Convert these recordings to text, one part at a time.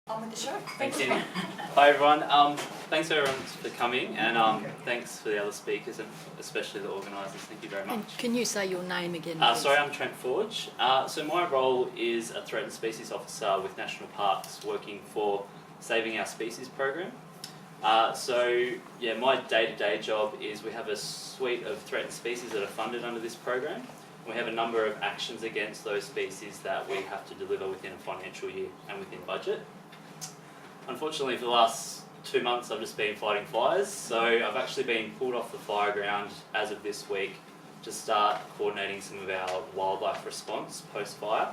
On with the show. Thanks, Jenny. Hi everyone. Thanks everyone for coming, and thanks for the other speakers and especially the organisers. Thank you very much. And can you say your name again? Sorry, I'm Trent. So my role is a threatened species officer with National Parks, working for Saving Our Species program. My day-to-day job is we have a suite of threatened species that are funded under this program. We have a number of actions against those species that we have to deliver within a financial year and within budget. Unfortunately, for the last 2 months, I've just been fighting fires, so I've actually been pulled off the fire ground as of this week to start coordinating some of our wildlife response post-fire.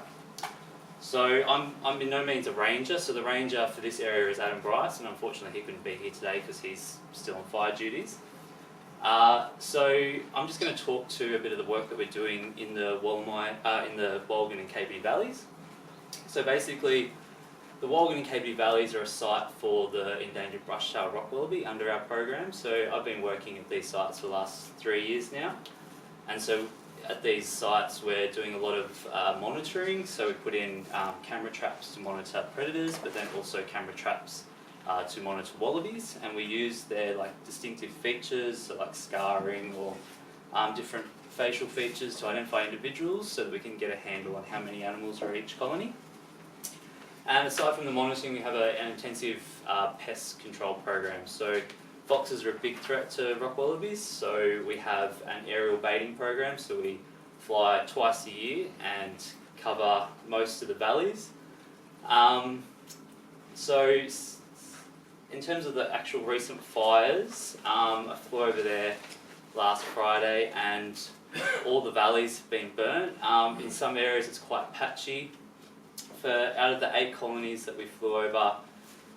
So I'm in no means a ranger, so the ranger for this area is Adam Bryce, and unfortunately he couldn't be here today because he's still on fire duties. So I'm just going to talk to a bit of the work that we're doing in the Walgan and KBD valleys. So basically, the Walgan and KBD valleys are a site for the endangered brush-tailed rock wallaby under our program. So I've been working at these sites for the last 3 years now, and so at these sites we're doing a lot of monitoring. So we put in camera traps to monitor predators, but then also camera traps to monitor wallabies, and we use their distinctive features, so like scarring or different facial features to identify individuals so that we can get a handle on how many animals are in each colony. And aside from the monitoring, we have an intensive pest control program. So foxes are a big threat to rock wallabies, so we have an aerial baiting program, so we fly twice a year and cover most of the valleys. So in terms of the actual recent fires, I flew over there last Friday and all the valleys have been burnt. In some areas it's quite patchy. Out of the 8 colonies that we flew over,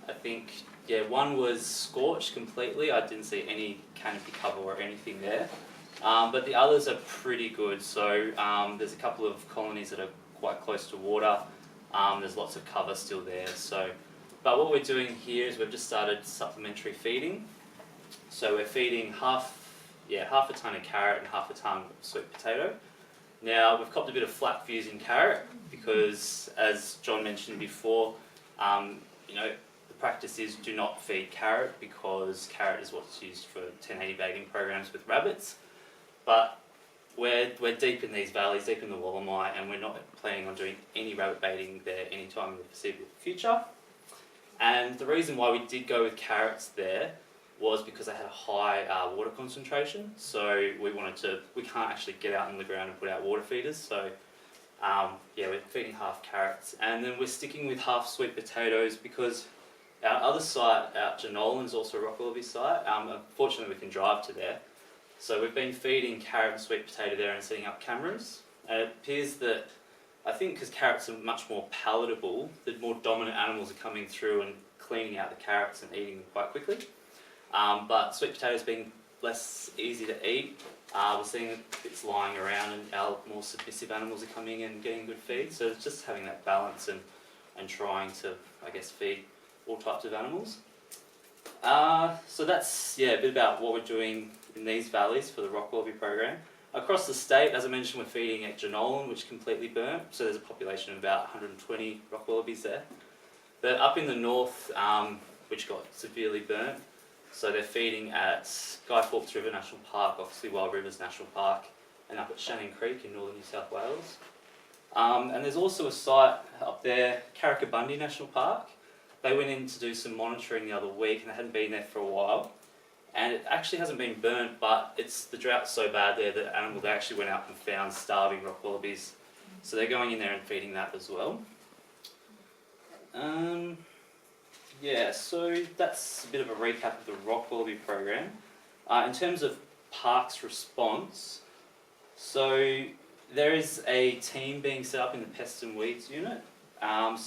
I think one was scorched completely. I didn't see any canopy cover or anything there. But the others are pretty good. So there's a couple of colonies that are quite close to water. There's lots of cover still there. But what we're doing here is we've just started supplementary feeding. So we're feeding half a tonne of carrot and half a tonne of sweet potato. Now we've copped a bit of flack for using carrot because, as John mentioned before, the practice is do not feed carrot because carrot is what's used for 1080 baiting programs with rabbits. But we're deep in these valleys, deep in the Wallamai, and we're not planning on doing any rabbit baiting there anytime in the foreseeable future. And the reason why we did go with carrots there was because they had a high water concentration. So we can't actually get out on the ground and put out water feeders. So we're feeding half carrots. And then we're sticking with half sweet potatoes because our other site out Janolan is also a rock wallaby site. Unfortunately we can drive to there. So we've been feeding carrot and sweet potato there and setting up cameras. And it appears that, I think because carrots are much more palatable, the more dominant animals are coming through and cleaning out the carrots and eating them quite quickly. But sweet potatoes being less easy to eat, we're seeing it's lying around and our more submissive animals are coming and getting good feed. So it's just having that balance and trying to, feed all types of animals. So that's a bit about what we're doing in these valleys for the rock wallaby program. Across the state, as I mentioned, we're feeding at Janolan, which completely burnt. So there's a population of about 120 rock wallabies there. But up in the north, which got severely burnt, so they're feeding at Guy Fawkes River National Park, obviously Wild Rivers National Park, and up at Shannon Creek in northern New South Wales. And there's also a site up there, Carrickabundy National Park. They went in to do some monitoring the other week and they hadn't been there for a while. And it actually hasn't been burnt, but the drought's so bad there that they actually went out and found starving rock wallabies. So they're going in there and feeding that as well. So that's a bit of a recap of the rock wallaby program. In terms of parks response, so there is a team being set up in the pests and weeds unit. And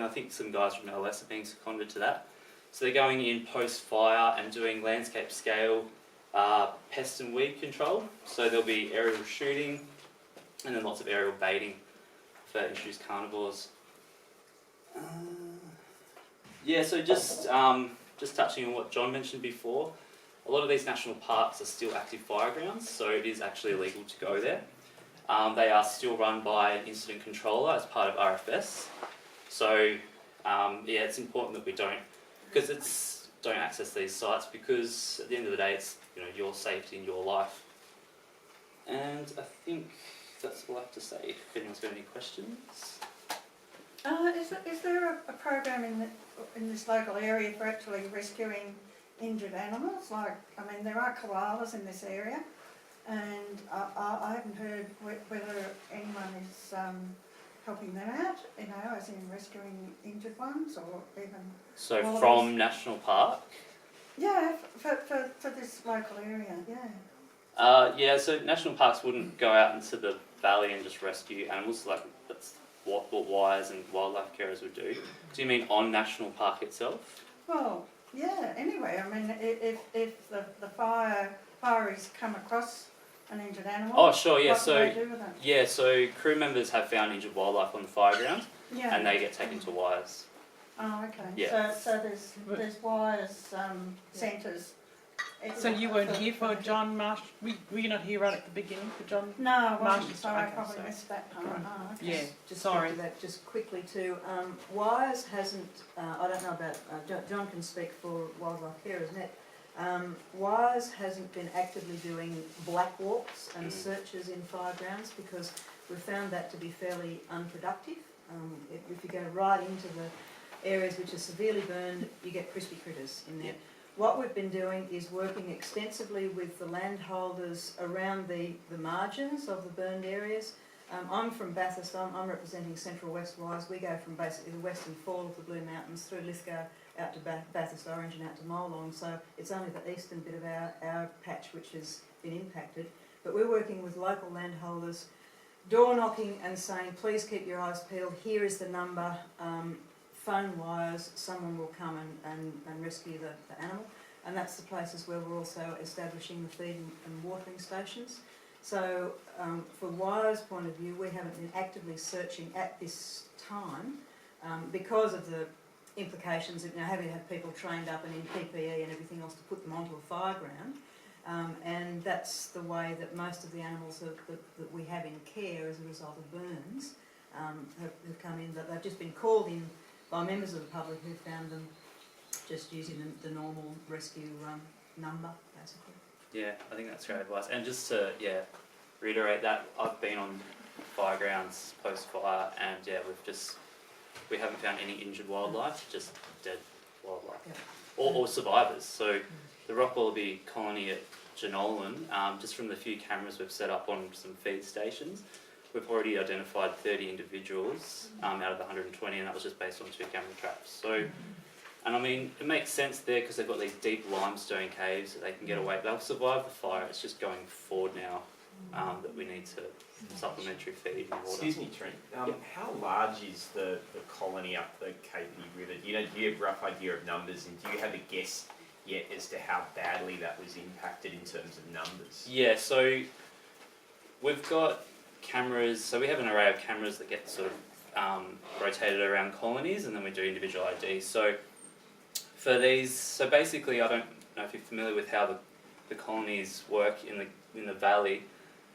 I think some guys from LS are being seconded to that. So they're going in post-fire and doing landscape scale pest and weed control. So there'll be aerial shooting and then lots of aerial baiting for introduced carnivores. So just touching on what John mentioned before, a lot of these national parks are still active fire grounds, so it is actually illegal to go there. They are still run by an incident controller as part of RFS. So Yeah, it's important that we don't access these sites, because at the end of the day, it's your safety and your life. And I think that's all I have to say. If anyone's got any questions. Is there a program in this local area for actually rescuing injured animals? Like, I mean, there are koalas in this area, and I haven't heard whether anyone is helping them out, as in rescuing injured ones, or even... So from National Park? Yeah, for this local area, yeah. Yeah, so national parks wouldn't go out into the valley and just rescue animals, like that's what wires and wildlife carers would do. Do you mean on national park itself? Well, yeah, anyway, I mean, if the fireys come across an injured animal, oh sure, yeah, what do they do with it? Yeah, so crew members have found injured wildlife on the fire ground, Yeah. and they get taken to wires. Oh, okay. Yeah. So there's wires centres. So you weren't here for John Marsh? Were you not here right at the beginning for John? No, I wasn't, Marsh's- so I okay, probably sorry. missed that part. Right. Oh, okay. Yeah, Just sorry. to that just quickly too. Wires hasn't. I don't know about. John can speak for wildlife carers, Net. Wires hasn't been actively doing black walks and searches in fire grounds because we've found that to be fairly unproductive. If you go right into the areas which are severely burned, you get crispy critters in there. Yeah. What we've been doing is working extensively with the landholders around the margins of the burned areas. I'm from Bathurst, I'm representing Central West Wise. We go from basically the western fall of the Blue Mountains through Lithgow out to Bathurst Orange and out to Molong, so it's only the eastern bit of our patch which has been impacted. But we're working with local landholders, door knocking and saying, please keep your eyes peeled, here is the number, phone wires, someone will come and rescue the animal. And that's the places where we're also establishing the feed and watering stations. So for wires point of view, we haven't been actively searching at this time because of the implications of having to have people trained up and in PPE and everything else to put them onto a fire ground. And that's the way that most of the animals that we have in care as a result of burns have come in. That they've just been called in by members of the public who found them just using the normal rescue number, basically. Yeah, I think that's great advice. And just to reiterate that, I've been on fire grounds post fire, and we haven't found any injured wildlife, just dead wildlife, or survivors. So the rock wallaby colony at Jenolan, just from the few cameras we've set up on some feed stations, we've already identified 30 individuals out of the 120, and that was just based on 2 camera traps. So. And I mean, it makes sense there because they've got these deep limestone caves that they can get away. They'll survive the fire. It's just going forward now that we need to supplementary feed and water. Excuse me, Trent. How large is the colony up the Capity River? Do you have a rough idea of numbers, and do you have a guess yet as to how badly that was impacted in terms of numbers? Yeah, so we've got cameras. So we have an array of cameras that get sort of rotated around colonies, and then we do individual IDs. So for these, so basically, I don't know if you're familiar with how the colonies work in the valley.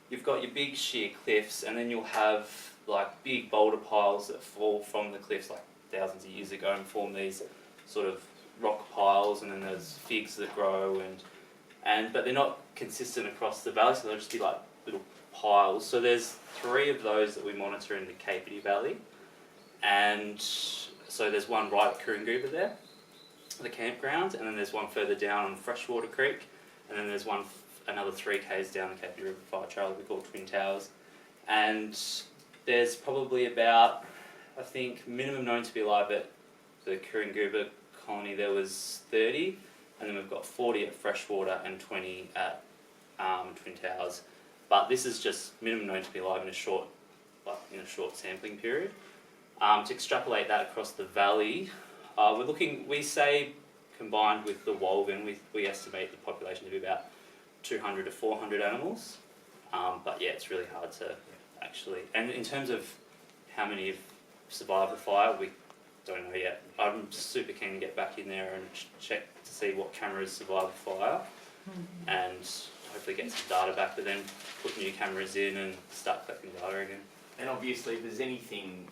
You've got your big sheer cliffs, and then you'll have like big boulder piles that fall from the cliffs like thousands of years ago and form these sort of rock piles, and then there's figs that grow, but they're not consistent across the valley, so they'll just be like little piles. So there's 3 of those that we monitor in the Capity Valley, and so there's one right at Coorongouba there, the campground, and then there's one further down on Freshwater Creek, and then there's another 3 k's down the Capity River Fire Trail that we call Twin Towers. And there's probably about, I think, minimum known to be alive at the Coorongouba colony there was 30, and then we've got 40 at Freshwater and 20 at Twin Towers. But this is just minimum known to be alive in a short sampling period. To extrapolate that across the valley, we say combined with the Wolven, we estimate the population to be about 200 to 400 animals. But yeah, it's really hard to actually, and in terms of how many have survived the fire, we don't know yet. I'm super keen to get back in there and check to see what cameras survived the fire, and hopefully get some data back, but then put new cameras in and start collecting data again. And obviously, if there's anything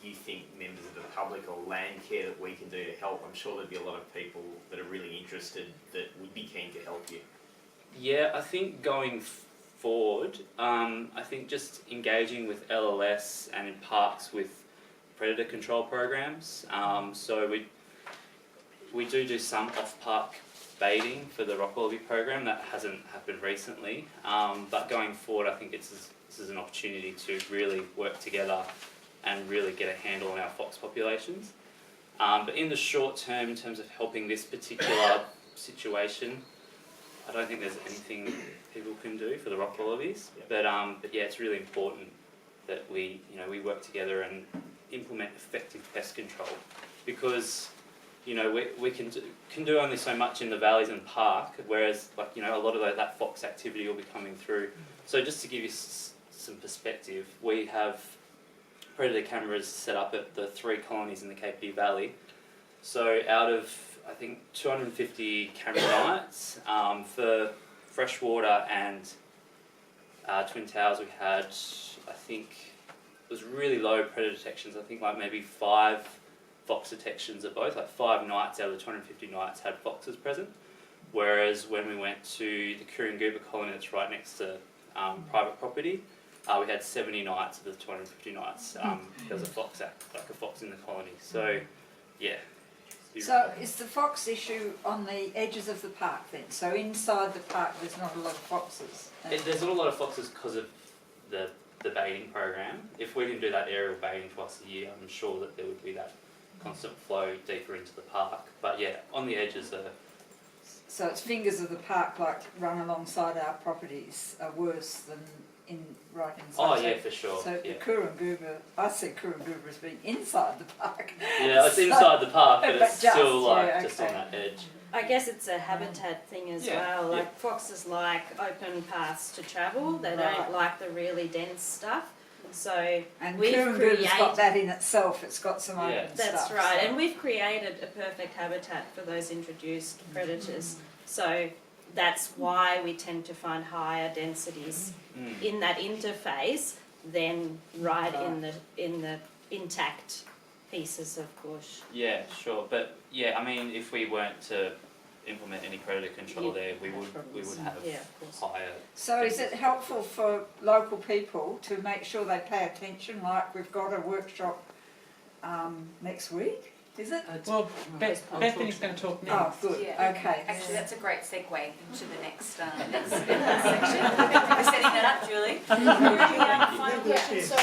you think members of the public or land care that we can do to help? I'm sure there'd be a lot of people that are really interested that would be keen to help you. Yeah, I think going forward, I think just engaging with LLS and in parks with predator control programs. So we do some off-park baiting for the rock wallaby program. That hasn't happened recently, but going forward, I think this is an opportunity to really work together and really get a handle on our fox populations. But in the short term, in terms of helping this particular situation, I don't think there's anything people can do for the rock wallabies. Yep. But yeah, it's really important that we work together and implement effective pest control, because we can do only so much in the valleys and park, whereas a lot of that fox activity will be coming through. So just to give you some perspective, we have predator cameras set up at the 3 colonies in the KP Valley. So out of, I think, 250 camera nights, for freshwater and Twin Towers, we had, I think, it was really low predator detections. I think maybe 5 fox detections of both, 5 nights out of the 250 nights had foxes present. Whereas when we went to the Kurunguba colony that's right next to private property, we had 70 nights of the 250 nights. There was a fox in the colony. So, yeah. So is the fox issue on the edges of the park then? So inside the park there's not a lot of foxes? There's not a lot of foxes because of the baiting program. If we can do that aerial baiting twice a year, I'm sure that there would be that constant flow deeper into the park. But yeah, on the edges are... So it's fingers of the park like run alongside our properties are worse than right inside. Oh yeah, for sure. So yeah. the Kurunguba, I see Kurunguba as being inside the park. Yeah, it's inside the park, but it's just, still just okay. on that edge. I guess it's a habitat thing as Yeah, well. yeah. Like foxes like open paths to travel. They Right. don't like the really dense stuff. So And we've Kurunguba's got created. that in itself. It's got some open Yeah. That's stuff. right, so- and we've created a perfect habitat for those introduced predators. So that's why we tend to find higher densities Mm. in that interface than right in the intact pieces of bush. Yeah, sure. But yeah, I mean, if we weren't to implement any predator control there, we would have Yeah, of course. higher. So is it helpful for local people to make sure they pay attention, like we've got a workshop next week, is it? Well, Bethany's going to talk Oh, next. good, Yeah. okay. Actually, that's a great segue into the next section. We're setting that up, Julie. Final question. So,